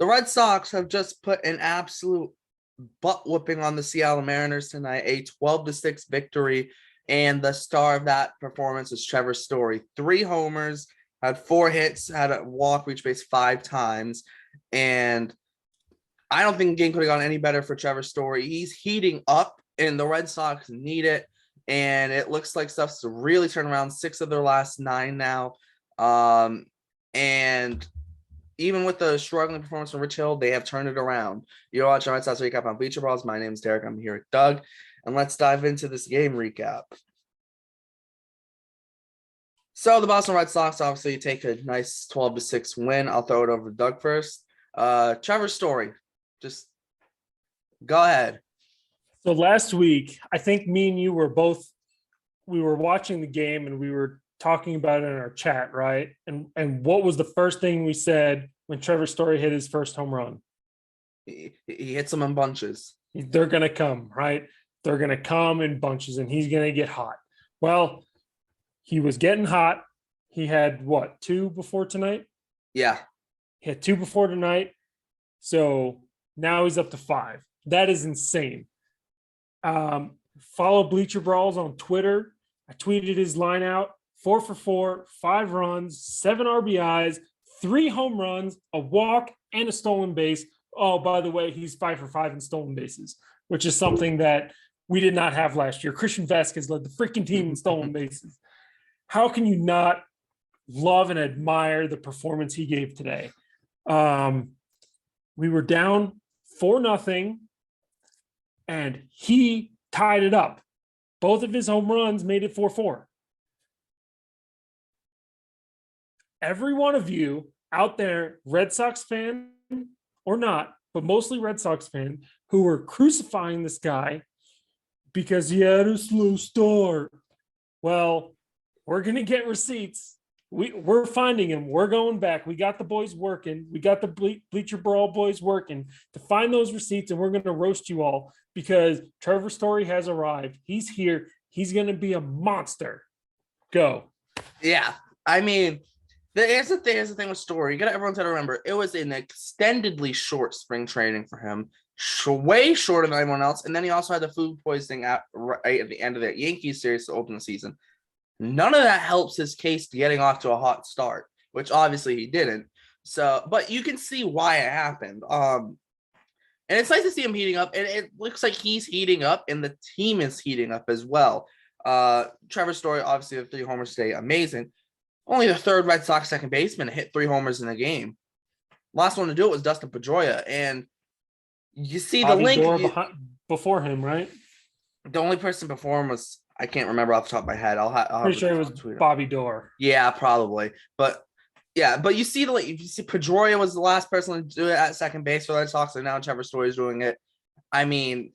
The Red Sox have just put an absolute butt whooping on the Seattle Mariners tonight, a 12-6 victory. And the star of that performance is Trevor Story. 3 homers, had 4 hits, had a walk, reach base 5 times. And I don't think the game could have gone any better for Trevor Story. He's heating up, and the Red Sox need it. And it looks like stuff's really turned around. 6 of their last 9 now. And even with the struggling performance from Rich Hill, they have turned it around. You're watching Red Sox recap on Bleacher Brawls. My name is Derek. I'm here with Doug. And let's dive into this game recap. So the Boston Red Sox obviously take a nice 12-6 win. I'll throw it over to Doug first. Trevor Story, just go ahead. So last week, I think me and you were we were watching the game and we were talking about it in our chat, right? And what was the first thing we said when Trevor Story hit his first home run? He hits them in bunches. They're going to come, right? They're going to come in bunches and he's going to get hot. Well, he was getting hot. He had 2 before tonight? Yeah. He had 2 before tonight. So now he's up to 5. That is insane. Follow Bleacher Brawls on Twitter. I tweeted his line out. 4 for 4, 5 runs, 7 RBIs, 3 home runs, a walk, and a stolen base. Oh, by the way, he's 5 for 5 in stolen bases, which is something that we did not have last year. Christian Vasquez led the freaking team in stolen bases. How can you not love and admire the performance he gave today? We were down 4-0, and he tied it up. Both of his home runs made it 4-4. Every one of you out there, Red Sox fan or not, but mostly Red Sox fan, who were crucifying this guy because he had a slow start. Well, we're going to get receipts. We're finding him. We're going back. We got the boys working. We got the Bleacher Brawl boys working to find those receipts, and we're going to roast you all because Trevor Story has arrived. He's here. He's going to be a monster. Go. Yeah. I mean, here's the thing with Story. Everyone's got to remember, it was an extendedly short spring training for him, way shorter than anyone else. And then he also had the food poisoning right at the end of that Yankees series to open the season. None of that helps his case to getting off to a hot start, which obviously he didn't. So, but you can see why it happened. And it's nice to see him heating up, and it looks like he's heating up, and the team is heating up as well. Trevor Story, obviously, the 3 homers today, amazing. Only the 3rd Red Sox second baseman to hit 3 homers in a game. Last one to do it was Dustin Pedroia, and you see Bobby the link Doerr before him, right? The only person before him was, I can't remember off the top of my head. I'll Pretty sure it was Bobby Doerr. Yeah, probably. But yeah, but you see Pedroia was the last person to do it at second base for the Red Sox, and now Trevor Story is doing it. I mean,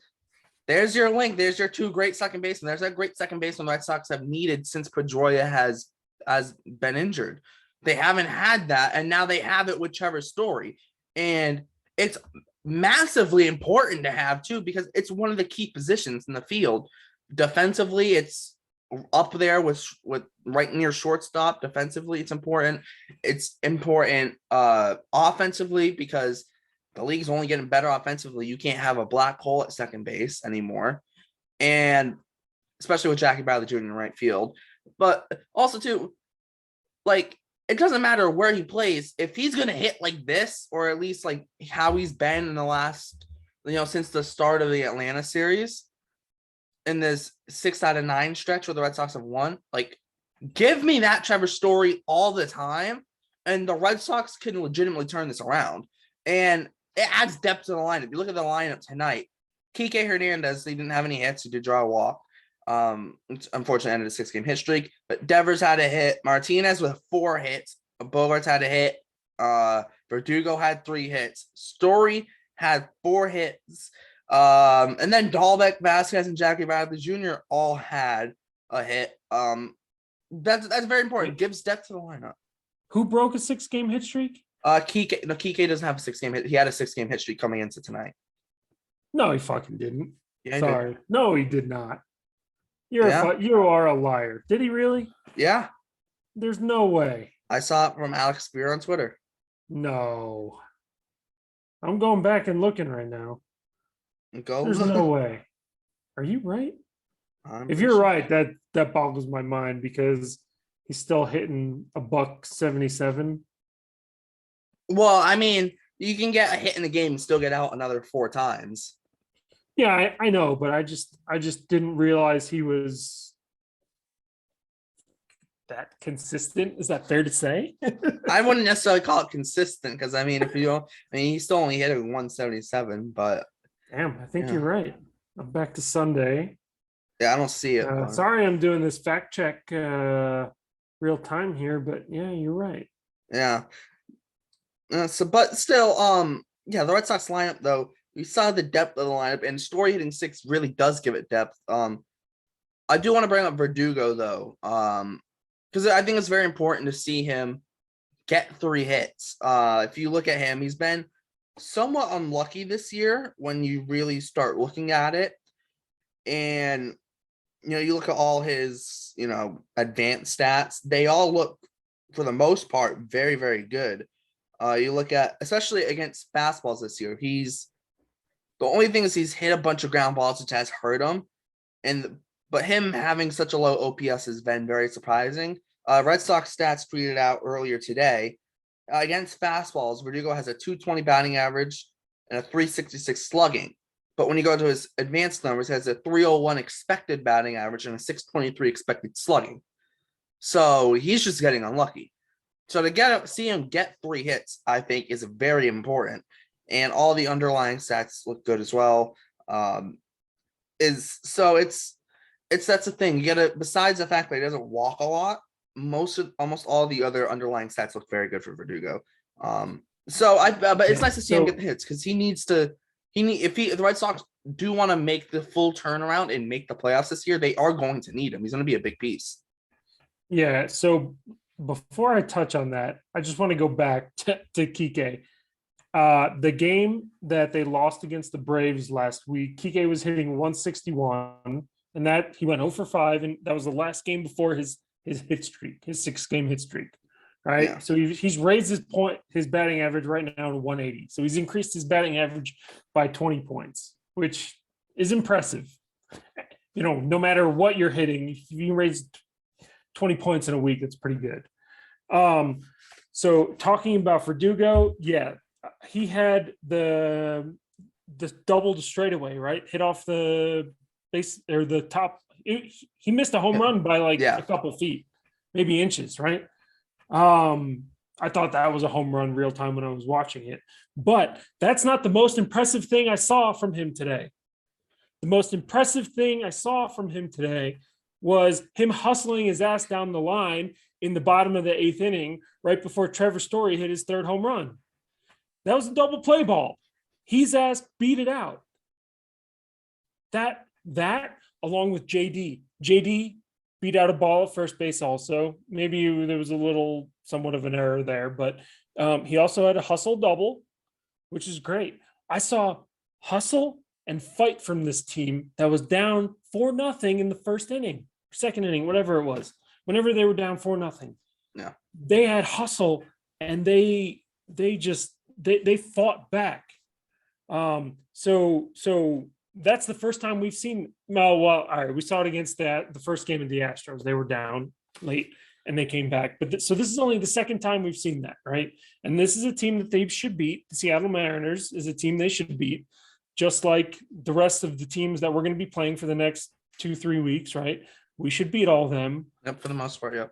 there's your link. There's your 2 great second basemen. There's that great second baseman the Red Sox have needed since Pedroia has been injured. They haven't had that, and now they have it with Trevor Story. And it's massively important to have too, because it's one of the key positions in the field. Defensively, it's up there with right near shortstop. Defensively, it's important. It's important offensively, because the league's only getting better offensively. You can't have a black hole at second base anymore, and especially with Jackie Bradley Jr. in right field. But also too, like, it doesn't matter where he plays. If he's going to hit like this, or at least like how he's been in the last, since the start of the Atlanta series, in this 6 out of 9 stretch where the Red Sox have won, like, give me that Trevor Story all the time, and the Red Sox can legitimately turn this around. And it adds depth to the lineup. You look at the lineup tonight, Kike Hernandez, he didn't have any hits. He did draw a walk. Unfortunately ended a 6-game hit streak, but Devers had a hit. Martinez with 4 hits. Bogarts had a hit. Verdugo had 3 hits. Story had 4 hits. And then Dahlbeck, Vasquez, and Jackie Bradley Jr. all had a hit. That's very important. Gives depth to the lineup. Who broke a 6-game hit streak? Kike doesn't have a 6-game hit. He had a 6-game hit streak coming into tonight. No, he fucking didn't. Yeah, sorry. No, he did not. You are a liar. Did he really? Yeah. There's no way. I saw it from Alex Spear on Twitter. No. I'm going back and looking right now. Go. There's no way. Are you right? I'm If pretty you're sure. right, that boggles my mind because he's still hitting a $177. Well, I mean, you can get a hit in the game and still get out another 4 times. Yeah, I know, but I just didn't realize he was that consistent. Is that fair to say? I wouldn't necessarily call it consistent because I mean, if you don't, I mean, he still only hit a 177, but Damn, I think yeah, you're right. I'm back to Sunday. yeah, I don't see it. But Sorry, I'm doing this fact check real time here, but yeah, you're right. yeah, but still, yeah, the Red Sox lineup though, we saw the depth of the lineup, and Story hitting 6 really does give it depth. I do want to bring up Verdugo though, because I think it's very important to see him get 3 hits. If you look at him, he's been somewhat unlucky this year when you really start looking at it. And you look at all his, advanced stats, they all look for the most part very, very good. You look at, especially against fastballs this year, the only thing is he's hit a bunch of ground balls, which has hurt him. But him having such a low OPS has been very surprising. Red Sox stats tweeted out earlier today. Against fastballs, Verdugo has a 220 batting average and a 366 slugging. But when you go to his advanced numbers, he has a 301 expected batting average and a 623 expected slugging. So he's just getting unlucky. So to see him get 3 hits, I think is very important. And all the underlying stats look good as well. That's the thing. You gotta, besides the fact that he doesn't walk a lot, almost all the other underlying stats look very good for Verdugo. But it's nice to see him get the hits because if the Red Sox do want to make the full turnaround and make the playoffs this year, they are going to need him. He's going to be a big piece. Yeah. So before I touch on that, I just want to go back to Kike. The game that they lost against the Braves last week, Kike was hitting 161, and that he went 0 for 5, and that was the last game before his hit streak, his 6-game hit streak. Right. Yeah. So he's raised his batting average right now to 180. So he's increased his batting average by 20 points, which is impressive. No matter what you're hitting, if you raise 20 points in a week, that's pretty good. So talking about Verdugo, yeah, he had the double to straightaway, right? Hit off the base or the top. He missed a home run by a couple feet, maybe inches, right? I thought that was a home run real time when I was watching it, but that's not the most impressive thing I saw from him today. The most impressive thing I saw from him today was him hustling his ass down the line in the bottom of the 8th inning, right before Trevor Story hit his 3rd home run. That was a double play ball. His ass beat it out. That along with JD beat out a ball at first base also. Maybe there was somewhat of an error there, but he also had a hustle double, which is great. I saw hustle and fight from this team that was down 4-0 in the 1st inning, 2nd inning, whatever it was. Whenever they were down 4-0, yeah, they had hustle and they fought back. So that's the first time we've seen. All right, we saw it against the first game of the Astros. They were down late and they came back. But so this is only the second time we've seen that, right? And this is a team that they should beat. The Seattle Mariners is a team they should beat, just like the rest of the teams that we're going to be playing for the next 2-3 weeks, right? We should beat all of them. Yep, for the most part, yep.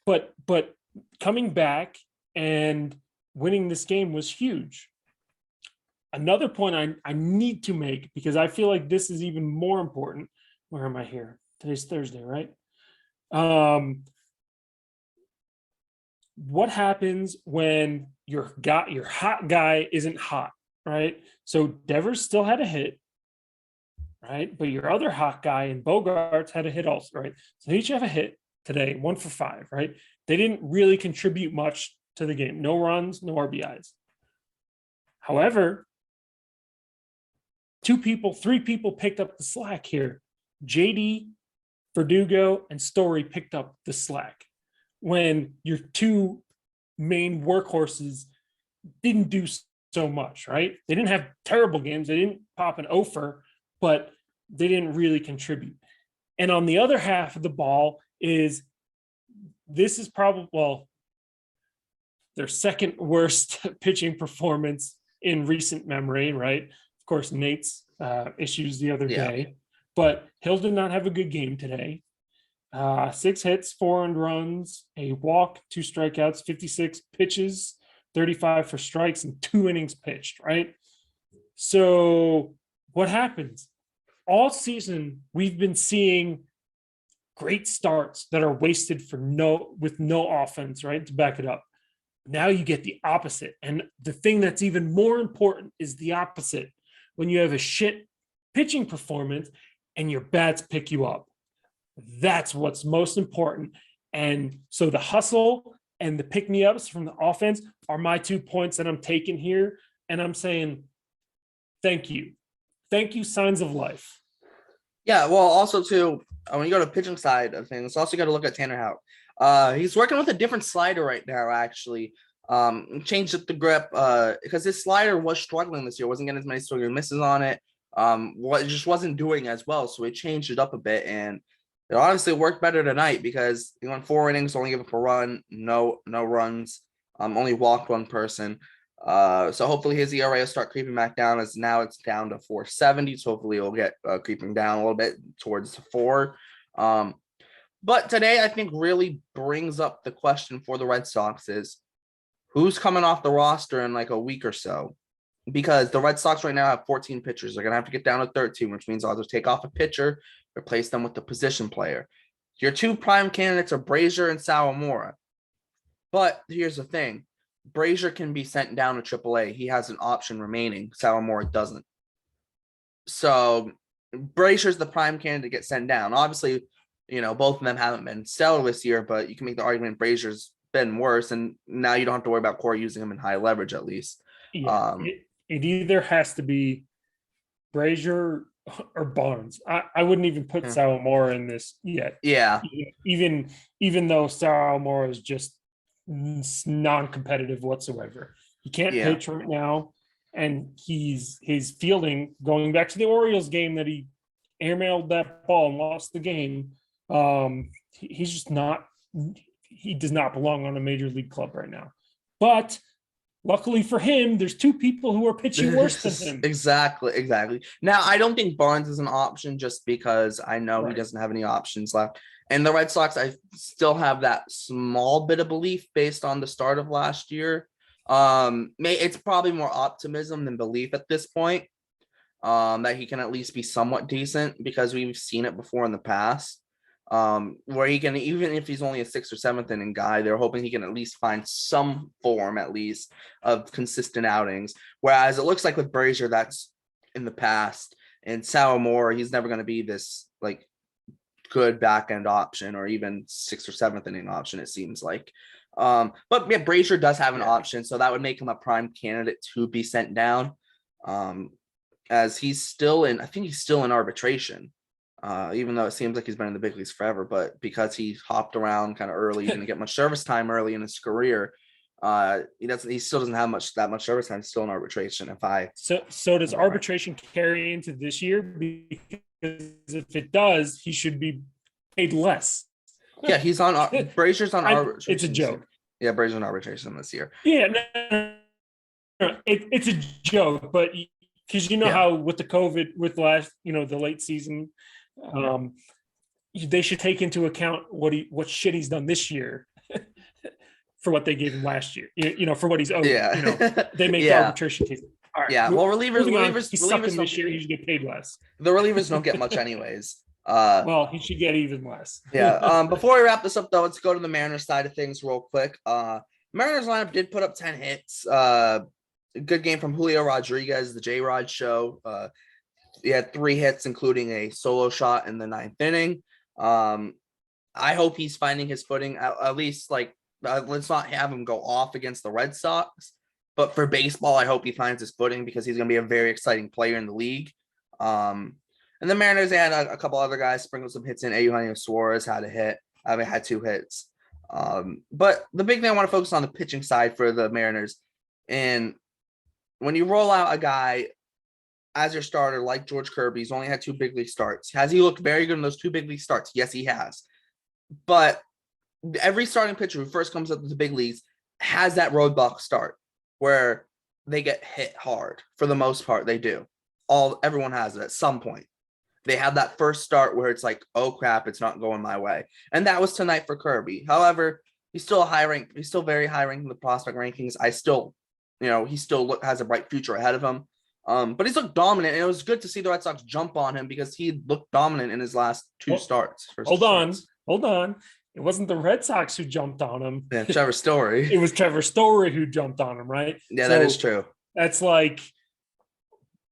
But coming back and winning this game was huge. Another point I need to make, because I feel like this is even more important. Where am I here? Today's Thursday, right? What happens when your hot guy isn't hot, right? So Devers still had a hit, right? But your other hot guy and Bogarts had a hit also, right? So they each have a hit today, 1 for 5, right? They didn't really contribute much to the game. No runs, no RBIs. However, 3 people picked up the slack here. JD, Verdugo, and Story picked up the slack when your 2 main workhorses didn't do so much, right? They didn't have terrible games. They didn't pop an offer, but they didn't really contribute. And on the other half of the ball is this is probably, well, their second worst pitching performance in recent memory, right? Of course, Nate's issues the other day, but Hill did not have a good game today. 6 hits, 4 earned runs, a walk, 2 strikeouts, 56 pitches, 35 for strikes, and 2 innings pitched, right? So what happens? All season, we've been seeing great starts that are wasted with no offense, right? To back it up. Now you get the opposite. And the thing that's even more important is the opposite. When you have a shit pitching performance and your bats pick you up. That's what's most important. And so the hustle and the pick-me-ups from the offense are my 2 points that I'm taking here. And I'm saying, thank you. Thank you, signs of life. Yeah, well, also too, when you go to pitching side of things, also got to look at Tanner Houck. He's working with a different slider right now, actually. Changed up the grip because his slider was struggling this year, wasn't getting as many swing and misses on it. What just wasn't doing as well, so he changed it up a bit, and it honestly worked better tonight because he went 4 innings, only gave up a run, no runs, only walked 1 person. So hopefully his ERA will start creeping back down, as now it's down to 4.70. So hopefully it'll get creeping down a little bit towards 4. But today I think really brings up the question for the Red Sox is who's coming off the roster in like a week or so, because the Red Sox right now have 14 pitchers. They're going to have to get down to 13, which means I'll just take off a pitcher, replace them with the position player. Your 2 prime candidates are Brazier and Sawamura. But here's the thing. Brazier can be sent down to AAA. He has an option remaining. Sawamura doesn't. So Brazier's the prime candidate to get sent down. Obviously, both of them haven't been stellar this year, but you can make the argument Brazier's been worse, and now you don't have to worry about Corey using him in high leverage at least. Yeah, it either has to be Brazier or Barnes. I wouldn't even put Sawamura in this yet. Yeah. Even though Sawamura is just non-competitive whatsoever. He can't pitch right now, and his fielding, going back to the Orioles game that he airmailed that ball and lost the game. He's just not. He does not belong on a major league club right now. But luckily for him, there's 2 people who are pitching worse than him. Exactly. Now, I don't think Barnes is an option just because I know he doesn't have any options left. And the Red Sox, I still have that small bit of belief based on the start of last year. It's probably more optimism than belief at this point, that he can at least be somewhat decent, because we've seen it before in the past, where he can, even if he's only a 6th or 7th inning guy, they're hoping he can at least find some form at least of consistent outings. Whereas it looks like with Brazier, that's in the past, and Sawamura, he's never going to be this like good back end option or even 6th or 7th inning option, it seems like. But yeah, Brazier does have an option, so that would make him a prime candidate to be sent down. As he's still in, I think he's still in arbitration, even though it seems like he's been in the big leagues forever. But because he hopped around kind of early, he didn't get much service time early in his career. He still doesn't have that much service time. He's still in arbitration. So does arbitration carry into this year? Because if it does, he should be paid less. Yeah, he's on Brazier's on arbitration. It's a joke. Yeah, Brazier's on arbitration this year. Yeah, no, it's a joke, but because how with the COVID, with last, the late season, they should take into account what shit he's done this year for what they gave him last year. For what he's owed. Yeah. They make the arbitration case. All right. Yeah. Well, relievers he's sucking this year. He should get paid less. The relievers don't get much anyways. Well, he should get even less. Yeah. Before we wrap this up, though, let's go to the Mariners side of things real quick. Mariners lineup did put up 10 hits. A good game from Julio Rodriguez, the J-Rod show. He had 3 hits, including a solo shot in the 9th inning. I hope he's finding his footing. At least, let's not have him go off against the Red Sox. But for baseball, I hope he finds his footing, because he's going to be a very exciting player in the league. And the Mariners, they had a couple other guys sprinkle some hits in. Eugenio Suarez had a hit. Had 2 hits. But the big thing I want to focus on the pitching side for the Mariners. And when you roll out a guy as your starter like George Kirby, he's only had 2 big league starts. Has he looked very good in those 2 big league starts? Yes, he has. But every starting pitcher who first comes up to the big leagues has that roadblock start where they get hit hard. For the most part, they do. Everyone has it at some point. They have that first start where it's like, oh crap, it's not going my way. And that was tonight for Kirby. However, he's still a high rank. He's still very high ranked in the prospect rankings. He still has a bright future ahead of him. But he's looked dominant, and it was good to see the Red Sox jump on him because he looked dominant in his last 2 starts. Hold on. It wasn't the Red Sox who jumped on him. Yeah, Trevor Story. It was Trevor Story who jumped on him, right? Yeah, that is true. That's like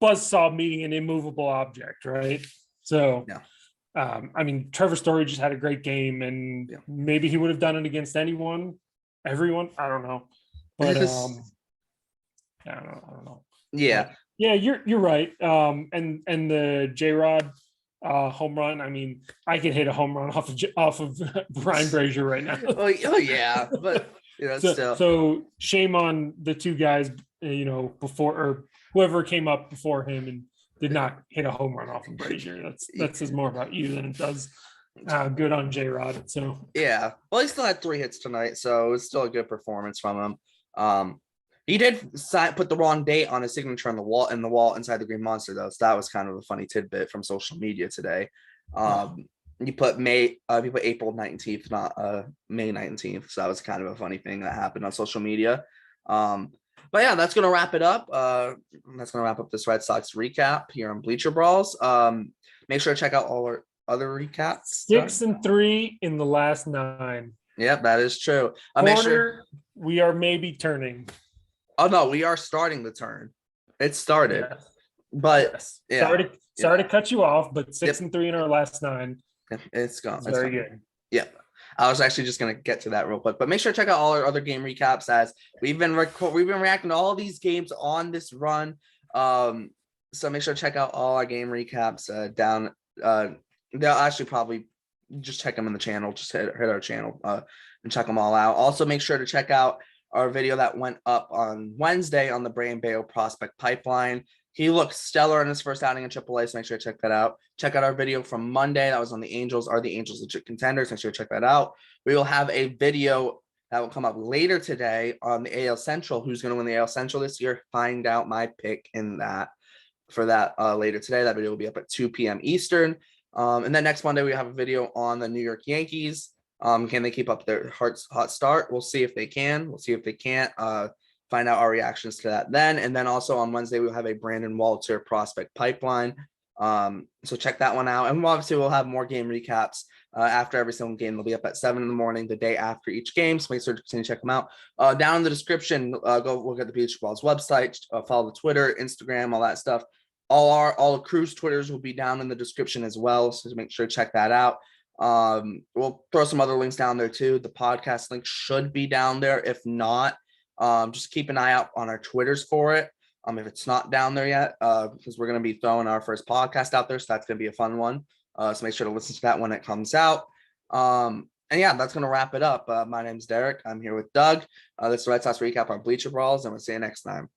buzzsaw meeting an immovable object, right? So, yeah. I mean, Trevor Story just had a great game, and maybe he would have done it against everyone. I don't know, but I don't know. Yeah, but, yeah, you're right. And the J-Rod home run. I mean, I could hit a home run off of Brian Brazier right now. oh yeah, but still. So shame on the 2 guys, before, or whoever came up before him and did not hit a home run off of Brazier. That says more about you than it does good on J-Rod. So yeah, well, he still had 3 hits tonight, so it was still a good performance from him. He did put the wrong date on his signature on the wall inside the Green Monster, though. So that was kind of a funny tidbit from social media today. He put April 19th, not May 19th. So that was kind of a funny thing that happened on social media. But yeah, that's gonna wrap it up. That's gonna wrap up this Red Sox recap here on Bleacher Brawls. Make sure to check out all our other recaps. 6-3 in the last 9. Yep, that is true. We are maybe turning. Oh no, we are starting the turn. It started, but sorry to cut you off, but 6-3 in our last 9. It's gone. It's very good. Yeah, I was actually just gonna get to that real quick, but make sure to check out all our other game recaps as we've been reacting to all these games on this run. So make sure to check out all our game recaps down. They'll actually probably just check them in the channel. Just hit our channel and check them all out. Also, make sure to check out our video that went up on Wednesday on the Brain Bayo prospect pipeline. He looked stellar in his first outing in AAA, so make sure to check that out. Check out our video from Monday that was on the Angels. Are the Angels legit contenders? Make sure to check that out. We will have a video that will come up later today on the AL Central. Who's going to win the AL Central this year? Find out my pick in that for that later today. That video will be up at 2 p.m. Eastern. And then next Monday, we have a video on the New York Yankees. Can they keep up their hot start? We'll see if they can. We'll see if they can't. Find out our reactions to that then. And then also on Wednesday, we'll have a Brandon Walter prospect pipeline. So check that one out. And obviously, we'll have more game recaps after every single game. They'll be up at 7 in the morning, the day after each game. So make sure to check them out. Down in the description, go look at the Bleacher Brawls website, follow the Twitter, Instagram, all that stuff. All the crew's Twitters will be down in the description as well. So make sure to check that out. We'll throw some other links down there too. The podcast link should be down there. If not, just keep an eye out on our Twitters for it. If it's not down there yet, because we're going to be throwing our first podcast out there. So that's going to be a fun one. So make sure to listen to that when it comes out. And yeah, that's going to wrap it up. My name's Derek. I'm here with Doug. This is Red Sox recap on Bleacher Brawls, and we'll see you next time.